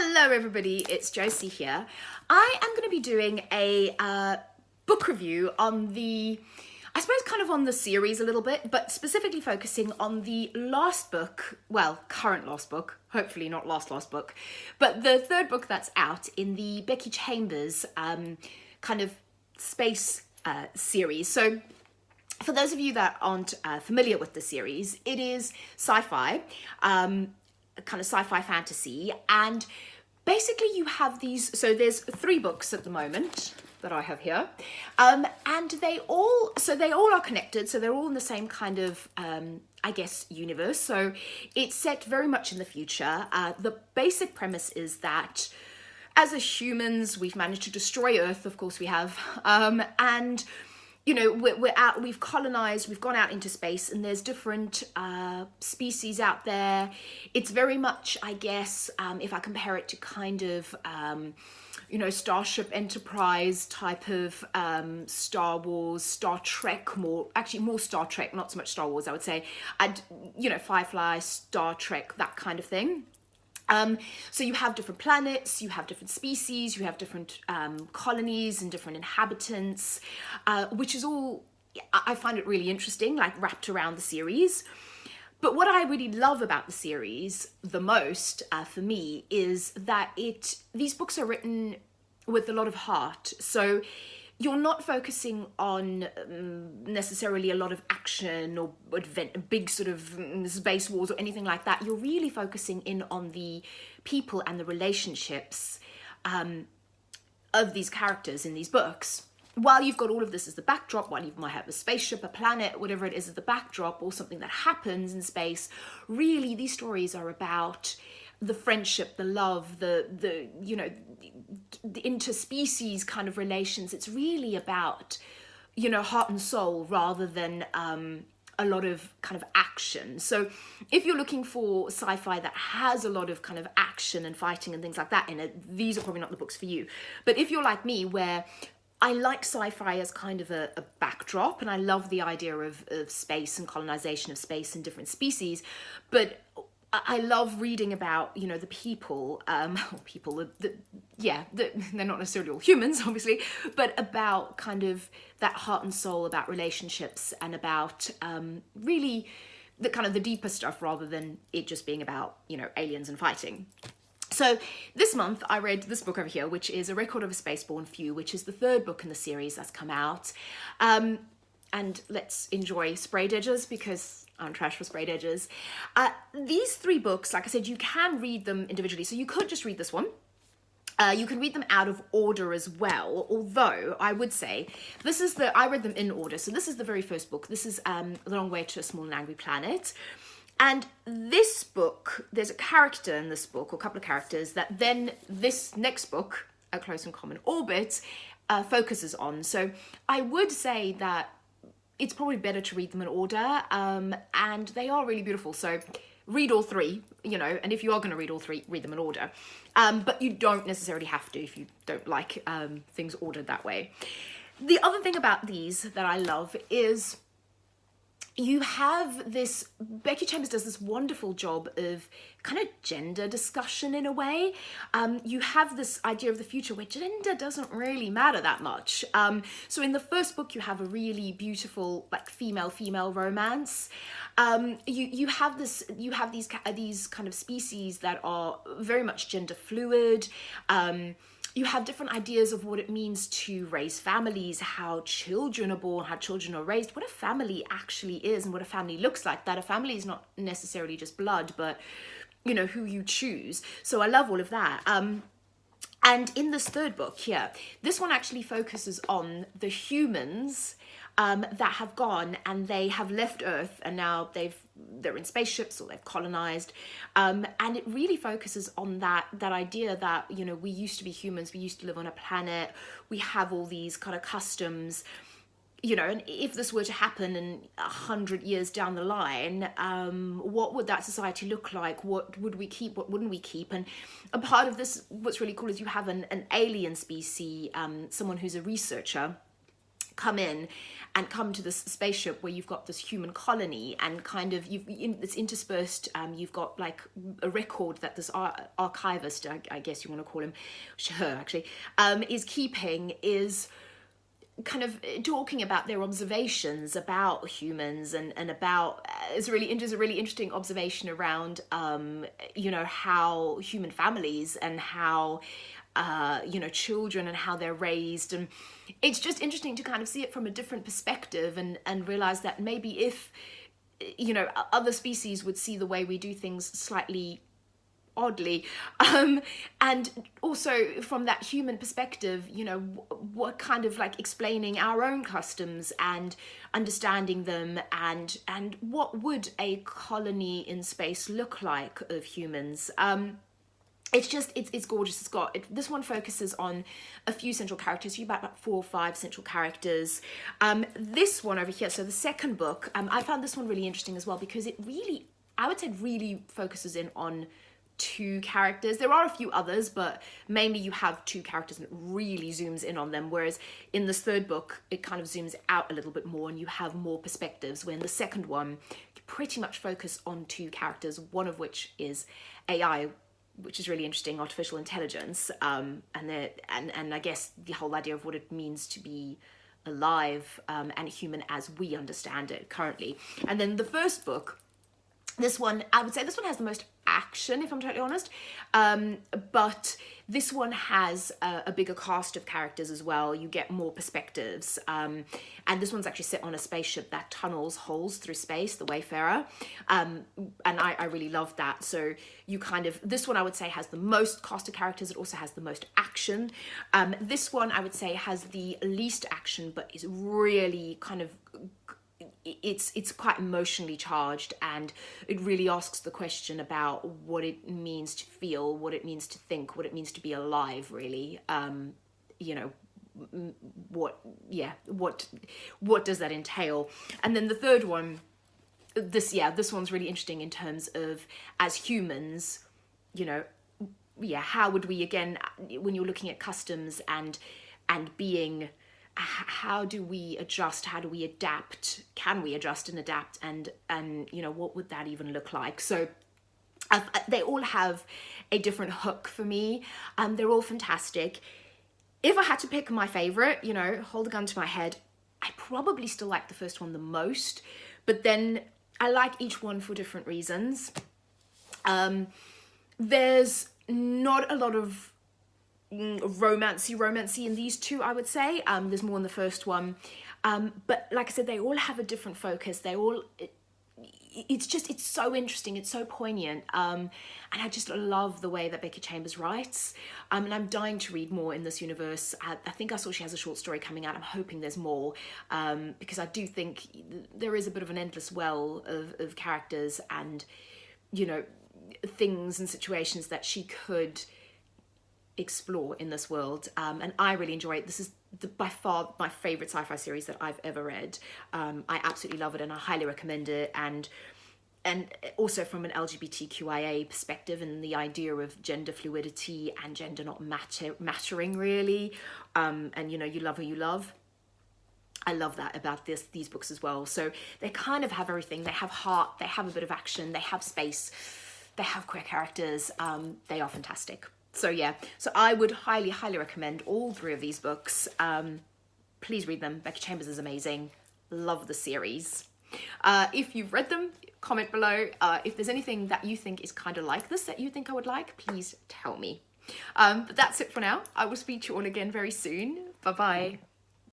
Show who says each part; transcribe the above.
Speaker 1: Hello everybody, it's Josie here. I am going to be doing a book review on I suppose kind of on the series a little bit, but specifically focusing on the last book, well, current last book, hopefully not last book, but the third book that's out in the Becky Chambers kind of space series. So for those of you that aren't familiar with the series, it is sci-fi, kind of sci-fi fantasy, and basically you have these, so there's 3 books at the moment that I have here, and they all are connected, so they're all in the same kind of I guess universe. So it's set very much in the future. The basic premise is that as humans we've managed to destroy Earth, of course we have, and you know, we've colonized, we've gone out into space, and there's different species out there. It's very much, I guess, if I compare it to kind of, you know, Starship Enterprise type of Star Wars, Star Trek, more Star Trek, not so much Star Wars, I would say. You know, Firefly, Star Trek, that kind of thing. So you have different planets, you have different species, you have different colonies and different inhabitants, which is all, I find it really interesting, like wrapped around the series. But what I really love about the series the most, for me, is that these books are written with a lot of heart. So you're not focusing on necessarily a lot of action or big sort of space wars or anything like that. You're really focusing in on the people and the relationships of these characters in these books. While you've got all of this as the backdrop, while you might have a spaceship, a planet, whatever it is as the backdrop, or something that happens in space, really these stories are about the friendship, the love, the you know, the interspecies kind of relations. It's really about, you know, heart and soul rather than a lot of kind of action. So if you're looking for sci-fi that has a lot of kind of action and fighting and things like that in it, these are probably not the books for you. But if you're like me, where I like sci-fi as kind of a backdrop, and I love the idea of space and colonization of space and different species, but I love reading about, you know, the people, they're not necessarily all humans, obviously, but about kind of that heart and soul, about relationships, and about really the kind of the deeper stuff rather than it just being about, you know, aliens and fighting. So this month I read this book over here, which is A Record of a Spaceborne Few, which is the 3rd book in the series that's come out. And let's enjoy sprayed edges, because I'm trash for sprayed edges. These 3 books, like I said, you can read them individually. So you could just read this one. You can read them out of order as well, although I would say I read them in order. So this is the very first book. This is The Long Way to a Small and Angry Planet. And this book, there's a character in this book, or a couple of characters, that then this next book, A Close and Common Orbit, focuses on. So I would say that it's probably better to read them in order, and they are really beautiful. So read all 3, you know, and if you are going to read all 3, read them in order. But you don't necessarily have to if you don't like things ordered that way. The other thing about these that I love is you have this, Becky Chambers does this wonderful job of kind of gender discussion in a way. You have this idea of the future where gender doesn't really matter that much. So in the first book, you have a really beautiful, like, female-female romance. You have these kind of species that are very much gender fluid. You have different ideas of what it means to raise families, how children are born, how children are raised, what a family actually is, and what a family looks like. That a family is not necessarily just blood, but, you know, who you choose. So I love all of that. And in this 3rd book here, this one actually focuses on the humans that have gone, and they have left Earth, and now they're in spaceships, or they've colonized, and it really focuses on that idea that, you know, we used to be humans, we used to live on a planet, we have all these kind of customs, you know, and if this were to happen in 100 years down the line, what would that society look like? What would we keep? What wouldn't we keep? And a part of this, what's really cool, is you have an alien species, someone who's a researcher, come in and come to this spaceship where you've got this human colony, and kind of it's interspersed. You've got like a record that this archivist, I guess you want to call him, her actually, is keeping, is kind of talking about their observations about humans, and about it's a really interesting observation around you know, how human families and how you know, children and how they're raised. And it's just interesting to kind of see it from a different perspective, and realize that maybe if, you know, other species would see the way we do things slightly oddly, and also from that human perspective, you know, what kind of like explaining our own customs and understanding them, and what would a colony in space look like of humans. It's gorgeous. It's got this one focuses on a few central characters. You about 4 or 5 central characters. This one over here, so the second book, I found this one really interesting as well, because it really, I would say, really focuses in on 2 characters. There are a few others, but mainly you have 2 characters and it really zooms in on them. Whereas in this third book, it kind of zooms out a little bit more and you have more perspectives. Where in the second one, you pretty much focus on 2 characters, one of which is AI, which is really interesting, artificial intelligence, and I guess the whole idea of what it means to be alive and human as we understand it currently. And then the first book, this one, I would say this one has the most action, if I'm totally honest, but this one has a bigger cast of characters as well. You get more perspectives, and this one's actually set on a spaceship that tunnels holes through space, the Wayfarer, and I really love that. So you kind of, this one I would say has the most cast of characters. It also has the most action. This one I would say has the least action, but is really kind of, it's quite emotionally charged, and it really asks the question about what it means to feel, what it means to think, what it means to be alive, really. You know, what does that entail? And then the third one, this one's really interesting in terms of, as humans, you know, how would we, again, when you're looking at customs and being, how do we adjust? How do we adapt? Can we adjust and adapt? And you know, what would that even look like? So they all have a different hook for me. They're all fantastic. If I had to pick my favorite, you know, hold a gun to my head, I probably still like the first one the most, but then I like each one for different reasons. There's not a lot of romancy in these 2, I would say. There's more in the first one, but like I said, they all have a different focus. They all, it's so interesting, it's so poignant, and I just love the way that Becky Chambers writes, and I'm dying to read more in this universe. I think I saw she has a short story coming out. I'm hoping there's more, because I do think there is a bit of an endless well of characters and, you know, things and situations that she could explore in this world, and I really enjoy it. This is by far my favorite sci-fi series that I've ever read. I absolutely love it, and I highly recommend it. And also from an LGBTQIA perspective, and the idea of gender fluidity and gender not mattering really, and you know, you love who you love. I love that about these books as well. So they kind of have everything. They have heart, they have a bit of action, they have space, they have queer characters. They are fantastic. So yeah, so I would highly recommend all 3 of these books. Please read them. Becky Chambers is amazing. Love the series. If you've read them, comment below. If there's anything that you think is kind of like this that you think I would like, please tell me. But that's it for now. I will speak to you all again very soon. Bye bye.